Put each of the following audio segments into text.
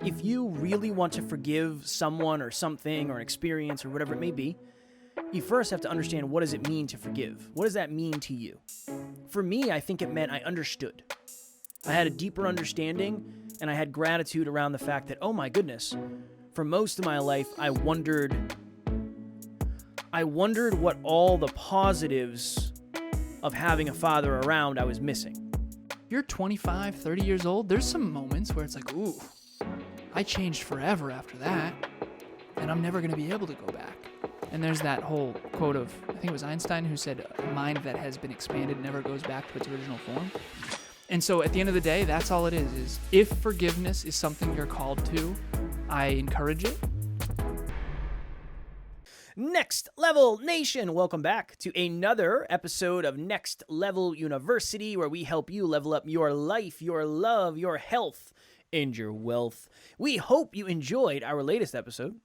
If you really want to forgive someone or something or an experience or whatever it may be, you first have to understand, what does it mean to forgive? What does that mean to you? For me, I think it meant I understood. I had a deeper understanding, and I had gratitude around the fact that, oh my goodness, for most of my life, I wondered what all the positives of having a father around I was missing. You're 25, 30 years old, there's some moments where it's like, ooh, I changed forever after that, and I'm never going to be able to go back. And there's that whole quote of, I think it was Einstein, who said, a mind that has been expanded never goes back to its original form. And so at the end of the day, that's all it is if forgiveness is something you're called to, I encourage it. Next Level Nation, welcome back to another episode of Next Level University, where we help you level up your life, your love, your health, and your wealth. We hope you enjoyed our latest episode.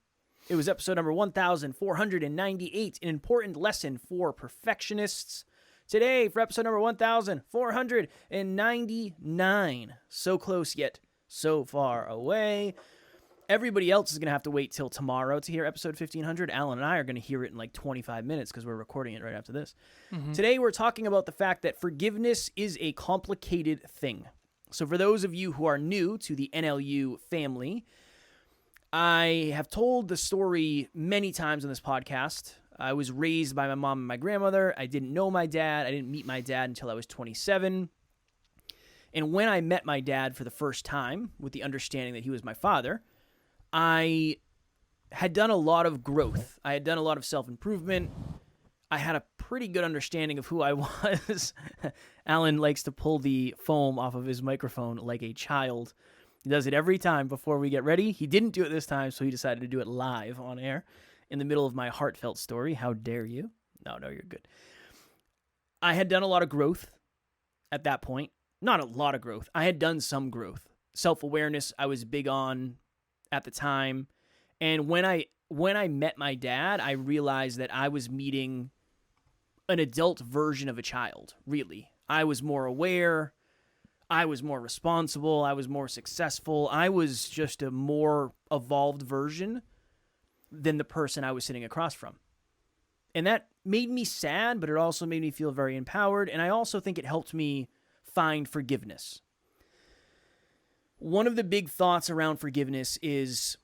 It was episode number 1498, an important lesson for perfectionists. Today, for episode number 1499, so close yet so far away. Everybody else is going to have to wait till tomorrow to hear episode 1500. Alan and I are going to hear it in like 25 minutes because we're recording it right after this. Mm-hmm. Today, we're talking about the fact that forgiveness is a complicated thing. So for those of you who are new to the NLU family, I have told the story many times on this podcast. I was raised by my mom and my grandmother. I didn't know my dad. I didn't meet my dad until I was 27. And when I met my dad for the first time, with the understanding that he was my father, I had done a lot of growth. I had done a lot of self-improvement. I had a pretty good understanding of who I was. Alan likes to pull the foam off of his microphone like a child. He does it every time before we get ready. He didn't do it this time, so he decided to do it live on air in the middle of my heartfelt story. How dare you? No, you're good. I had done a lot of growth at that point. Not a lot of growth. I had done some growth. Self-awareness I was big on at the time. And when I met my dad, I realized that I was meeting an adult version of a child, really. I was more aware. I was more responsible. I was more successful. I was just a more evolved version than the person I was sitting across from. And that made me sad, but it also made me feel very empowered. And I also think it helped me find forgiveness. One of the big thoughts around forgiveness is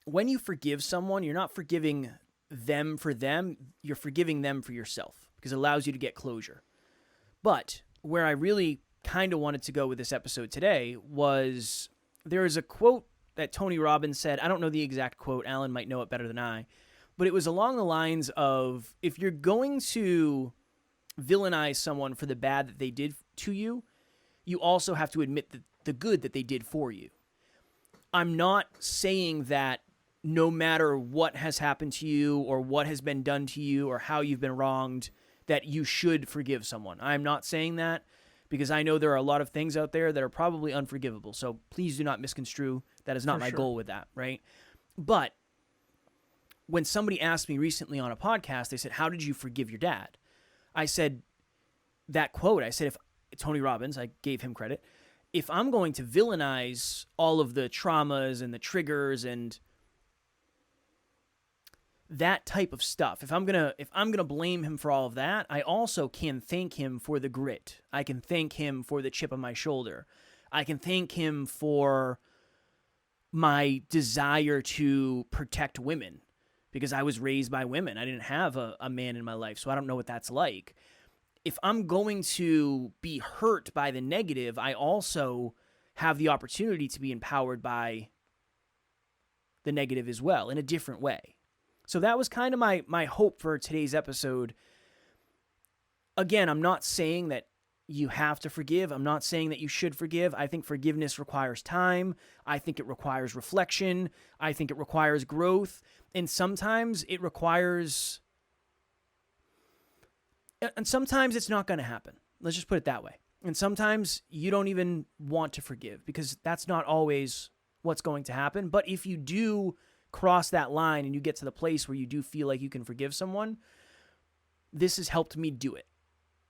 when you forgive someone, you're not forgiving them for them, you're forgiving them for yourself, because it allows you to get closure. But where I really kind of wanted to go with this episode today was, there is a quote that Tony Robbins said. I don't know the exact quote. Alan might know it better than I. But it was along the lines of, if you're going to villainize someone for the bad that they did to you, you also have to admit the good that they did for you. I'm not saying that no matter what has happened to you or what has been done to you or how you've been wronged, that you should forgive someone. I'm not saying that, because I know there are a lot of things out there that are probably unforgivable. So please do not misconstrue. That is not my goal with that, right? But when somebody asked me recently on a podcast, they said, how did you forgive your dad? I said that quote. I said, if Tony Robbins, I gave him credit, if I'm going to villainize all of the traumas and the triggers and that type of stuff, if I'm gonna blame him for all of that, I also can thank him for the grit. I can thank him for the chip on my shoulder. I can thank him for my desire to protect women, because I was raised by women. I didn't have a man in my life, so I don't know what that's like. If I'm going to be hurt by the negative, I also have the opportunity to be empowered by the negative as well, in a different way. So that was kind of my hope for today's episode. Again, I'm not saying that you have to forgive. I'm not saying that you should forgive. I think forgiveness requires time. I think it requires reflection. I think it requires growth. And sometimes it requires... And sometimes it's not going to happen. Let's just put it that way. And sometimes you don't even want to forgive, because that's not always what's going to happen. But if you do cross that line and you get to the place where you do feel like you can forgive someone, this has helped me do it.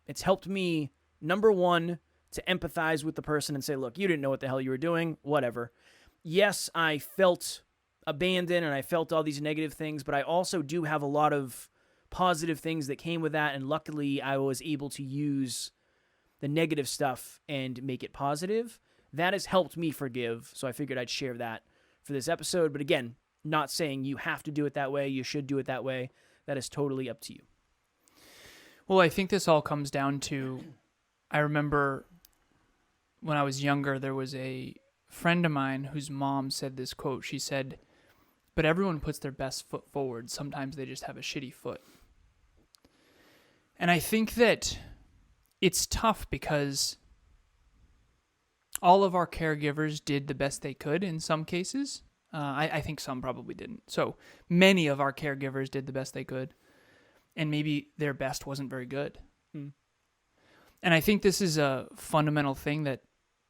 It's helped me, number one, to empathize with the person and say, look, you didn't know what the hell you were doing, whatever. yes, I felt abandoned and I felt all these negative things, but I also do have a lot of positive things that came with that, and luckily I was able to use the negative stuff and make it positive. That has helped me forgive, so I figured I'd share that for this episode. But again, not saying you have to do it that way, you should do it that way. That is totally up to you. Well, I think this all comes down to, I remember when I was younger, there was a friend of mine whose mom said this quote. She said, "But everyone puts their best foot forward. Sometimes they just have a shitty foot." And I think that it's tough because all of our caregivers did the best they could in some cases. I think some probably didn't. So many of our caregivers did the best they could, and maybe their best wasn't very good. And I think this is a fundamental thing that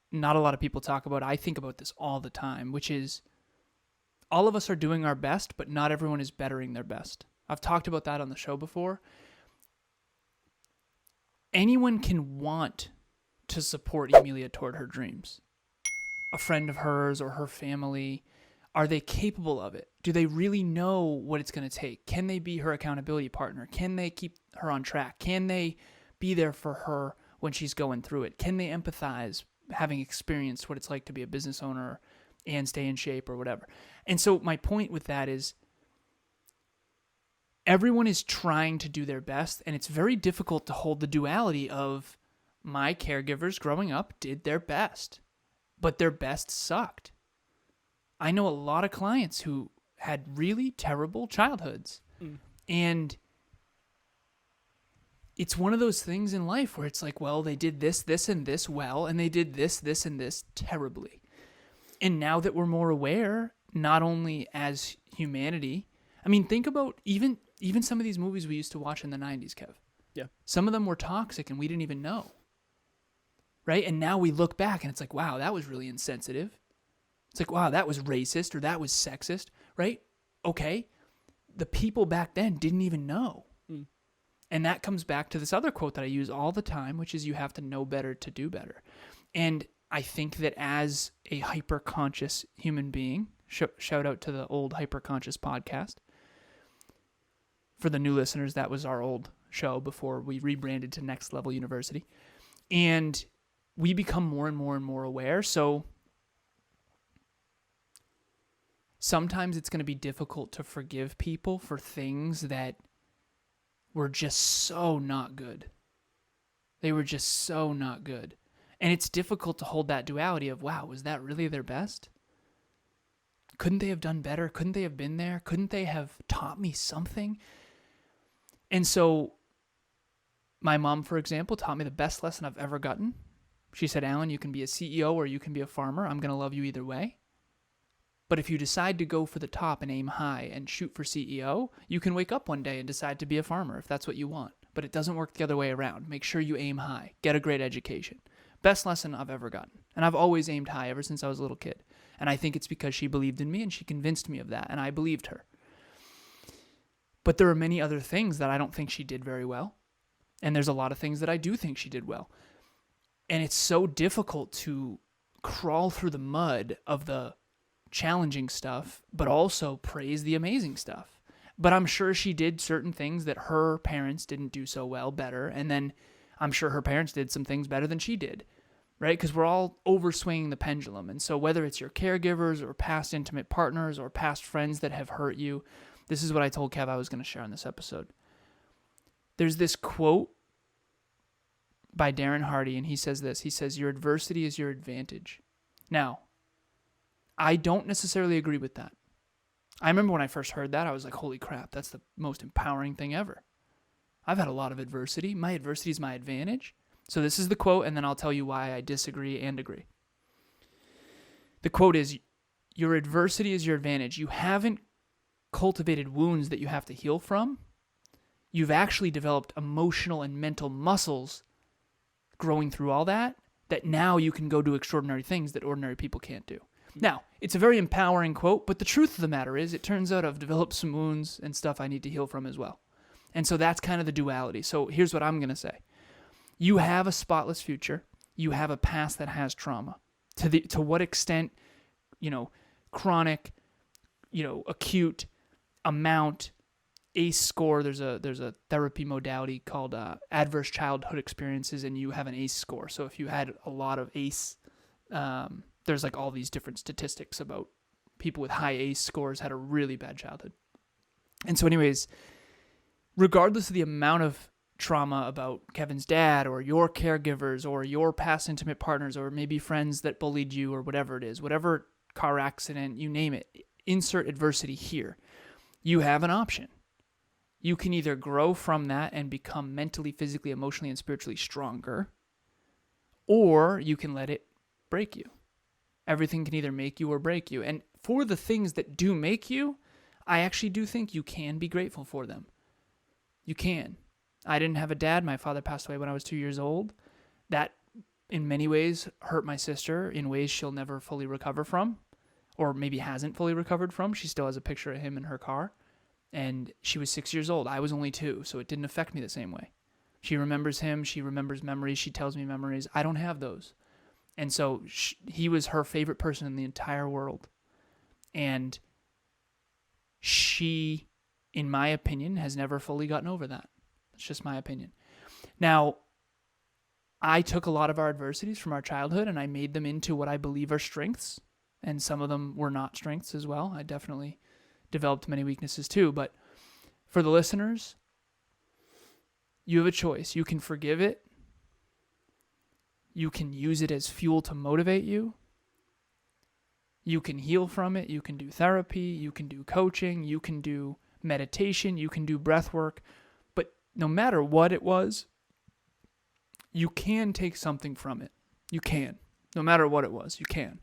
not a lot of people talk about. I think about this all the time, which is all of us are doing our best, but not everyone is bettering their best. I've talked about that on the show before. Anyone can want to support Emilia toward her dreams. A friend of hers or her family, are they capable of it? Do they really know what it's going to take? Can they be her accountability partner? Can they keep her on track? Can they be there for her when she's going through it? Can they empathize, having experienced what it's like to be a business owner and stay in shape or whatever? And so my point with that is everyone is trying to do their best, and it's very difficult to hold the duality of my caregivers growing up did their best, but their best sucked. I know a lot of clients who had really terrible childhoods, and it's one of those things in life where it's like, well, they did this, this, and this well, and they did this, this, and this terribly. And now that we're more aware, not only as humanity, I mean, think about even some of these movies we used to watch in the 90s, Kev. Yeah. Some of them were toxic and we didn't even know. Right? And now we look back and it's like, wow, that was really insensitive. It's like, wow, that was racist or that was sexist, right? Okay. The people back then didn't even know. And that comes back to this other quote that I use all the time, which is you have to know better to do better. And I think that as a hyper-conscious human being, shout out to the old Hyper-Conscious podcast. For the new listeners, that was our old show before we rebranded to Next Level University. And we become more and more and more aware. So sometimes it's going to be difficult to forgive people for things that were just so not good. They were just so not good. And it's difficult to hold that duality of, wow, was that really their best? Couldn't they have done better? Couldn't they have been there? Couldn't they have taught me something? And so my mom, for example, taught me the best lesson I've ever gotten. She said, Alan, you can be a CEO or you can be a farmer. I'm going to love you either way. But if you decide to go for the top and aim high and shoot for CEO, you can wake up one day and decide to be a farmer if that's what you want. But it doesn't work the other way around. Make sure you aim high. Get a great education. Best lesson I've ever gotten. And I've always aimed high ever since I was a little kid. And I think it's because she believed in me and she convinced me of that. And I believed her. But there are many other things that I don't think she did very well. And there's a lot of things that I do think she did well. And it's so difficult to crawl through the mud of the challenging stuff, but also praise the amazing stuff. But I'm sure she did certain things that her parents didn't do so well better. And then I'm sure her parents did some things better than she did, right? Because we're all overswinging the pendulum. And so whether it's your caregivers or past intimate partners or past friends that have hurt you, this is what I told Kev I was going to share on this episode. There's this quote by Darren Hardy, and he says this. He says, your adversity is your advantage. Now, I don't necessarily agree with that. I remember when I first heard that, I was like, holy crap, that's the most empowering thing ever. I've had a lot of adversity. My adversity is my advantage. So this is the quote, and then I'll tell you why I disagree and agree. The quote is, your adversity is your advantage. You haven't cultivated wounds that you have to heal from. You've actually developed emotional and mental muscles growing through all that now you can go do extraordinary things that ordinary people can't do. Now, it's a very empowering quote, but the truth of the matter is it turns out I've developed some wounds and stuff I need to heal from as well. And so that's kind of the duality. So here's what I'm going to say. You have a spotless future. You have a past that has trauma. To what extent chronic, acute amount ACE score. There's a therapy modality called adverse childhood experiences, and you have an ACE score. So if you had a lot of ACE, there's like all these different statistics about people with high ACE scores had a really bad childhood. And so anyways, regardless of the amount of trauma about Kevin's dad or your caregivers or your past intimate partners or maybe friends that bullied you or whatever it is, whatever car accident, you name it, insert adversity here. You have an option. You can either grow from that and become mentally, physically, emotionally, and spiritually stronger, or you can let it break you. Everything can either make you or break you. And for the things that do make you, I actually do think you can be grateful for them. You can. I didn't have a dad. My father passed away when I was 2 years old. That, in many ways, hurt my sister in ways she'll never fully recover from, or maybe hasn't fully recovered from. She still has a picture of him in her car. And she was 6 years old. I was only 2, so it didn't affect me the same way. She remembers him. She remembers memories. She tells me memories. I don't have those. And so he was her favorite person in the entire world. And she, in my opinion, has never fully gotten over that. That's just my opinion. Now, I took a lot of our adversities from our childhood and I made them into what I believe are strengths. And some of them were not strengths as well. I definitely developed many weaknesses too. But for the listeners, you have a choice. You can forgive it. You can use it as fuel to motivate you. You can heal from it. You can do therapy. You can do coaching. You can do meditation. You can do breath work. But no matter what it was, you can take something from it. You can. No matter what it was, you can.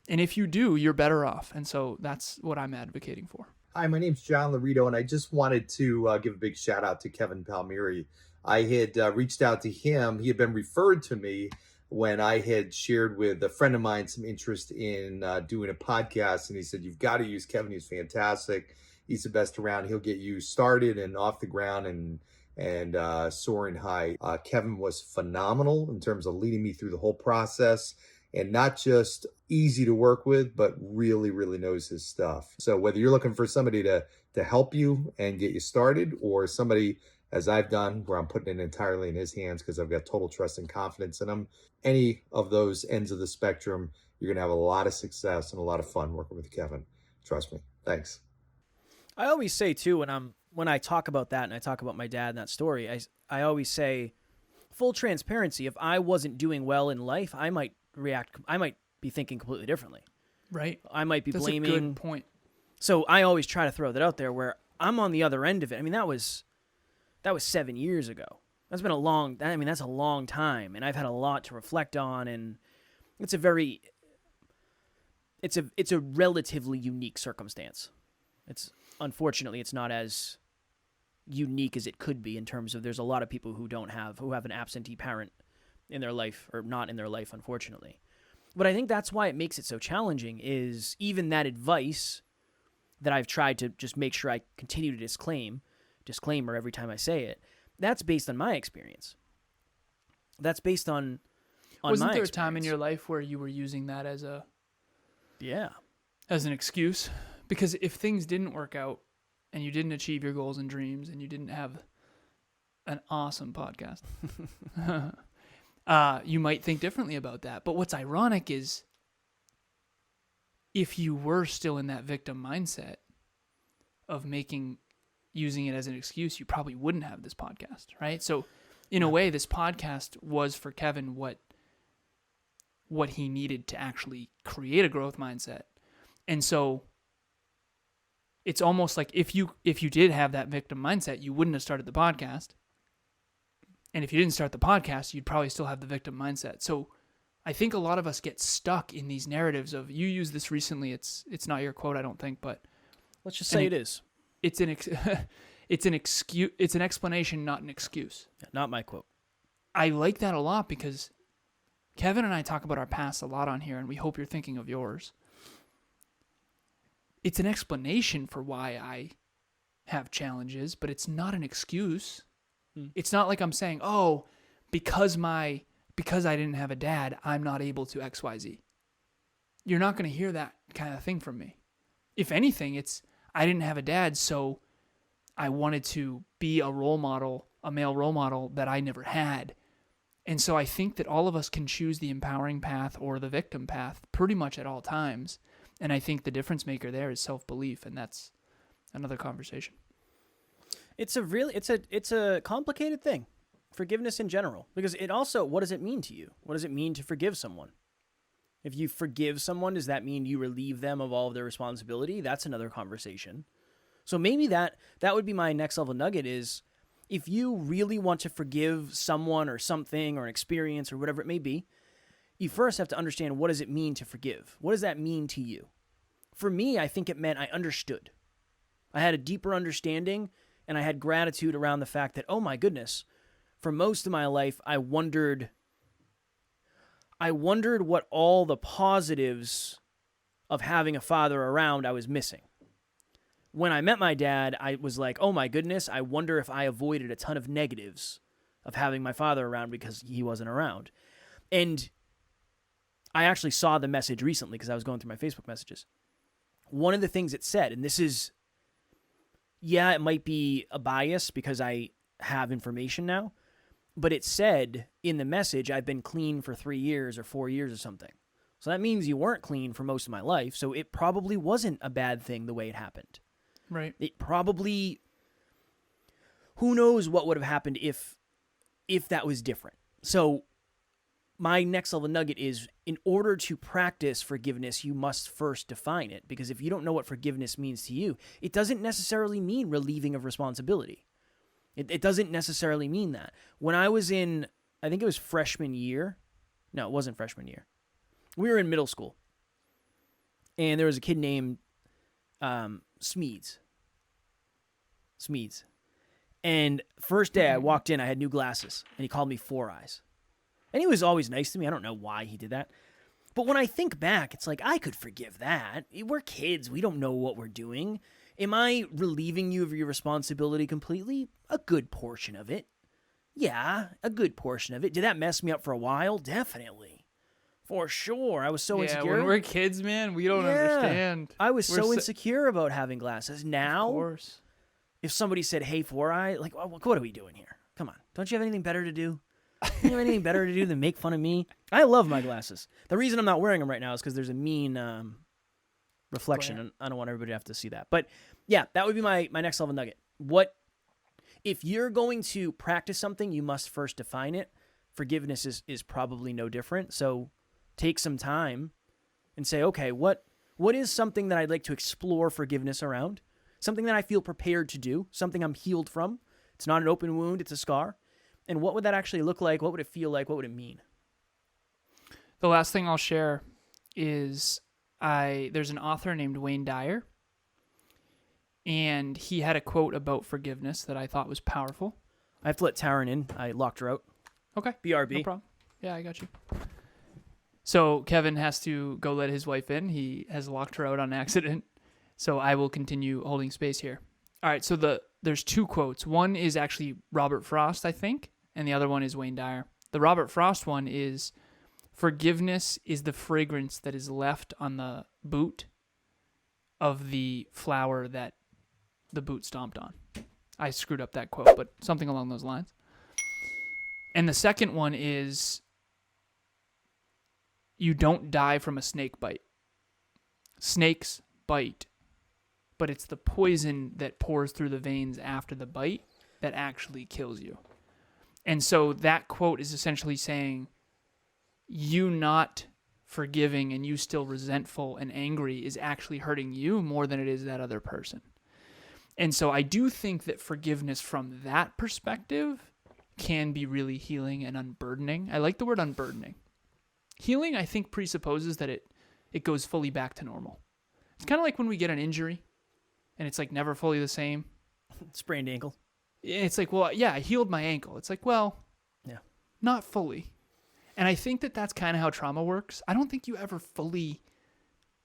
And if you do, you're better off. And so that's what I'm advocating for. Hi, my name's John Laredo, and I just wanted to give a big shout out to Kevin Palmieri. I had reached out to him. He had been referred to me when I had shared with a friend of mine some interest in doing a podcast. And he said, you've got to use Kevin. He's fantastic. He's the best around. He'll get you started and off the ground and soaring high. Kevin was phenomenal in terms of leading me through the whole process. And not just easy to work with, but really, really knows his stuff. So whether you're looking for somebody to help you and get you started, or somebody, as I've done, where I'm putting it entirely in his hands because I've got total trust and confidence in him, any of those ends of the spectrum, you're going to have a lot of success and a lot of fun working with Kevin. Trust me. Thanks. I always say, too, when I talk about that and I talk about my dad and that story, I always say, full transparency, if I wasn't doing well in life, I might be thinking completely differently. Right. I might be blaming. That's a good point. So I always try to throw that out there where I'm on the other end of it. I mean, that was 7 years ago. That's a long time. And I've had a lot to reflect on. And it's a relatively unique circumstance. Unfortunately, it's not as unique as it could be in terms of there's a lot of people who have an absentee parent in their life, or not in their life, unfortunately. But I think that's why it makes it so challenging, is even that advice that I've tried to just make sure I continue to disclaimer every time I say it, that's based on my experience. That's based on Wasn't my there experience. a time in your life where you were using that as an excuse? Because if things didn't work out and you didn't achieve your goals and dreams and you didn't have an awesome podcast, you might think differently about that. But what's ironic is if you were still in that victim mindset of using it as an excuse, you probably wouldn't have this podcast, right? So in a way, this podcast was for Kevin what he needed to actually create a growth mindset. And so it's almost like if you did have that victim mindset, you wouldn't have started the podcast. And if you didn't start the podcast, you'd probably still have the victim mindset. So I think a lot of us get stuck in these narratives of, you used this recently. It's not your quote, I don't think, but let's just say it is. It's an excuse. It's an explanation, not an excuse. Not my quote. I like that a lot because Kevin and I talk about our past a lot on here, and we hope you're thinking of yours. It's an explanation for why I have challenges, but it's not an excuse. It's not like I'm saying, oh, because I didn't have a dad, I'm not able to XYZ. you're not going to hear that kind of thing from me. If anything, it's I didn't have a dad, so I wanted to be a role model, a male role model that I never had. And so I think that all of us can choose the empowering path or the victim path pretty much at all times. And I think the difference maker there is self-belief, and that's another conversation. It's a complicated thing, forgiveness in general, because it also, what does it mean to you? What does it mean to forgive someone? If you forgive someone, does that mean you relieve them of all of their responsibility? That's another conversation. So maybe that would be my next level nugget is, if you really want to forgive someone or something or an experience or whatever it may be, you first have to understand, what does it mean to forgive? What does that mean to you? For me, I think it meant I understood. I had a deeper understanding, and I had gratitude around the fact that, oh my goodness, for most of my life, I wondered what all the positives of having a father around I was missing. When I met my dad, I was like, oh my goodness, I wonder if I avoided a ton of negatives of having my father around because he wasn't around. And I actually saw the message recently because I was going through my Facebook messages. One of the things it said, and this is, yeah, it might be a bias because I have information now, but it said in the message, I've been clean for 3 years or 4 years or something. So that means you weren't clean for most of my life, so it probably wasn't a bad thing the way it happened. Right. It probably, who knows what would have happened if that was different. So my next level nugget is, in order to practice forgiveness, you must first define it. Because if you don't know what forgiveness means to you, it doesn't necessarily mean relieving of responsibility. It doesn't necessarily mean that. When I was in, I think it was freshman year. No, it wasn't freshman year. We were in middle school. And there was a kid named Smeeds. And first day I walked in, I had new glasses, and he called me Four Eyes. And he was always nice to me. I don't know why he did that. But when I think back, it's like, I could forgive that. We're kids. We don't know what we're doing. Am I relieving you of your responsibility completely? A good portion of it. Yeah, a good portion of it. Did that mess me up for a while? Definitely. For sure. I was so insecure. Yeah, when we're kids, man, we don't understand. I was so insecure about having glasses. Now, of course, if somebody said, hey, Four Eye, like, what are we doing here? Come on. Don't you have anything better to do? You have anything better to do than make fun of me? I love my glasses. The reason I'm not wearing them right now is because there's a mean reflection, and I don't want everybody to have to see that. But yeah, that would be my next level nugget. If you're going to practice something, you must first define it. Forgiveness is probably no different. So take some time and say, okay, what is something that I'd like to explore forgiveness around? Something that I feel prepared to do, something I'm healed from. It's not an open wound, it's a scar. And what would that actually look like? What would it feel like? What would it mean? The last thing I'll share is there's an author named Wayne Dyer, and he had a quote about forgiveness that I thought was powerful. I have to let Taryn in. I locked her out. Okay. BRB. No problem. Yeah, I got you. So Kevin has to go let his wife in. He has locked her out on accident. So I will continue holding space here. All right, so there's two quotes. One is actually Robert Frost, I think, and the other one is Wayne Dyer. The Robert Frost one is, forgiveness is the fragrance that is left on the boot of the flower that the boot stomped on. I screwed up that quote, but something along those lines. And the second one is, you don't die from a snake bite. Snakes bite, but it's the poison that pours through the veins after the bite that actually kills you. And so that quote is essentially saying, you not forgiving and you still resentful and angry is actually hurting you more than it is that other person. And so I do think that forgiveness from that perspective can be really healing and unburdening. I like the word unburdening. Healing, I think, presupposes that it goes fully back to normal. It's kind of like when we get an injury and it's like never fully the same. Sprained ankle. It's like, well, yeah, I healed my ankle. It's like, well, yeah, not fully. And I think that that's kind of how trauma works. I don't think you ever fully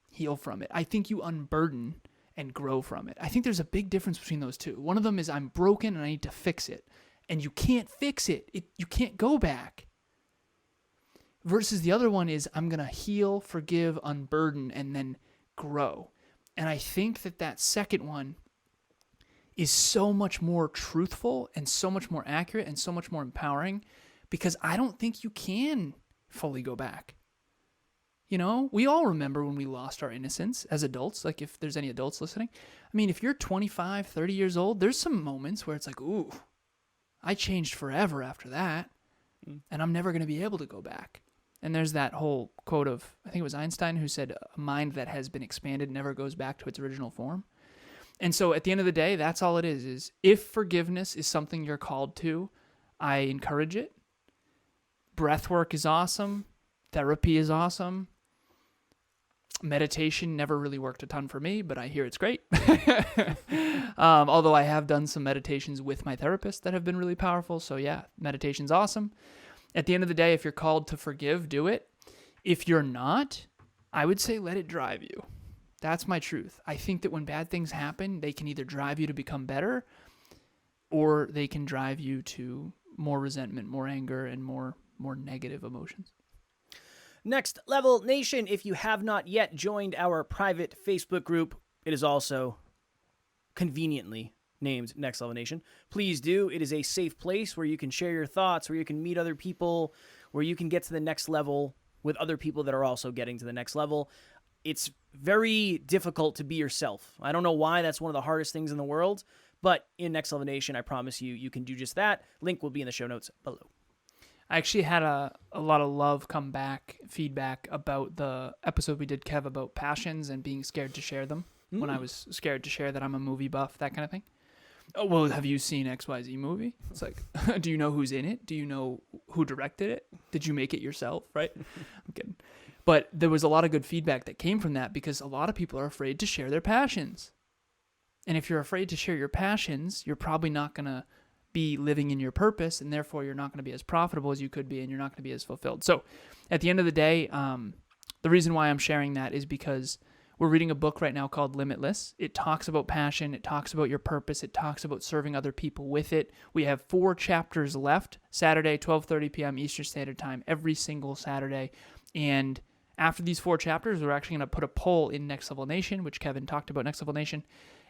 heal from it. I think you unburden and grow from it. I think there's a big difference between those two. One of them is I'm broken and I need to fix it. And you can't fix it. You can't go back. versus the other one is I'm going to heal, forgive, unburden, and then grow. And I think that second one is so much more truthful and so much more accurate and so much more empowering, because I don't think you can fully go back. You know, we all remember when we lost our innocence as adults, like if there's any adults listening. I mean, if you're 25, 30 years old, there's some moments where it's like, ooh, I changed forever after that, and I'm never going to be able to go back. And there's that whole quote of, I think it was Einstein who said, a mind that has been expanded never goes back to its original form. And so at the end of the day, that's all it is if forgiveness is something you're called to, I encourage it. Breath work is awesome. Therapy is awesome. Meditation never really worked a ton for me, but I hear it's great. Although I have done some meditations with my therapist that have been really powerful. So yeah, meditation's awesome. At the end of the day, if you're called to forgive, do it. If you're not, I would say let it drive you. That's my truth. I think that when bad things happen, they can either drive you to become better, or they can drive you to more resentment, more anger, and more negative emotions. Next Level Nation, if you have not yet joined our private Facebook group, it is also conveniently named Next Level Nation. Please do. It is a safe place where you can share your thoughts, where you can meet other people, where you can get to the next level with other people that are also getting to the next level. It's very difficult to be yourself. I don't know why. That's one of the hardest things in the world. But in Next Level Nation, I promise you, you can do just that. Link will be in the show notes below. I actually had a lot of love come back, feedback about the episode we did, Kev, about passions and being scared to share them. When I was scared to share that I'm a movie buff, that kind of thing. Oh, well, have you seen XYZ movie? It's like, do you know who's in it? Do you know who directed it? Did you make it yourself? Right? I'm kidding. But there was a lot of good feedback that came from that, because a lot of people are afraid to share their passions. And if you're afraid to share your passions, you're probably not going to be living in your purpose, and therefore you're not going to be as profitable as you could be, and you're not going to be as fulfilled. So at the end of the day, the reason why I'm sharing that is because we're reading a book right now called Limitless. It talks about passion. It talks about your purpose. It talks about serving other people with it. We have 4 chapters left, Saturday, 12:30 p.m. Eastern Standard Time, every single Saturday. And after these 4 chapters, we're actually going to put a poll in Next Level Nation, which Kevin talked about, Next Level Nation.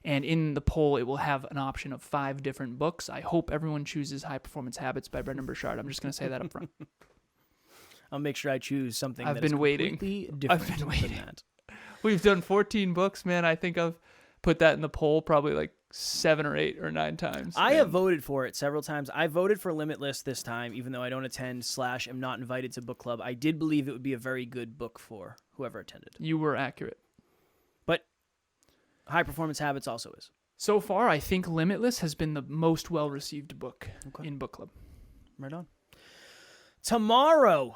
And in the poll, it will have an option of 5 different books. I hope everyone chooses High Performance Habits by Brendan Burchard. I'm just going to say that up front. I'll make sure I choose something I've that been is waiting. completely different I've been waiting. than that. We've done 14 books, man. I think I've put that in the poll probably like 7 or 8 or 9 times. I have voted for it several times. I voted for Limitless this time, even though I don't attend / am not invited to book club. I did believe it would be a very good book for whoever attended. You were accurate. But High Performance Habits also is. So far, I think Limitless has been the most well-received book in book club. Right on. Tomorrow,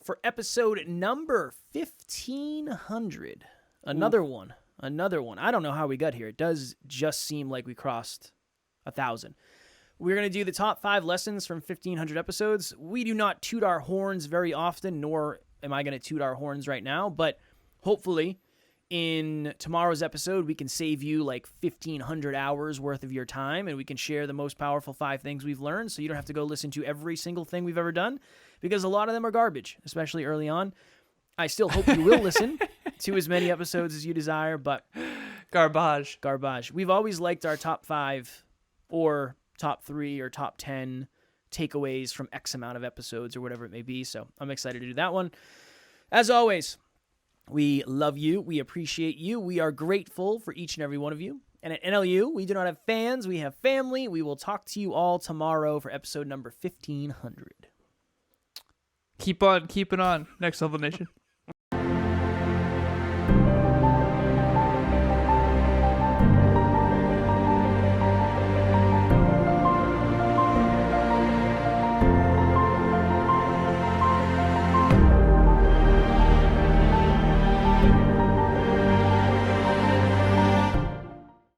for episode number 1500, another one. I don't know how we got here. It does just seem like we crossed 1,000. We're going to do the top 5 lessons from 1,500 episodes. We do not toot our horns very often, nor am I going to toot our horns right now, but hopefully in tomorrow's episode, we can save you like 1,500 hours worth of your time, and we can share the most powerful 5 things we've learned, so you don't have to go listen to every single thing we've ever done, because a lot of them are garbage, especially early on. I still hope you will listen to as many episodes as you desire, but Garbage. We've always liked our top 5 or top 3 or top 10 takeaways from X amount of episodes or whatever it may be, so I'm excited to do that one. As always, we love you. We appreciate you. We are grateful for each and every one of you. And at NLU, we do not have fans. We have family. We will talk to you all tomorrow for episode number 1500. Keep on keeping on. Next Level Nation.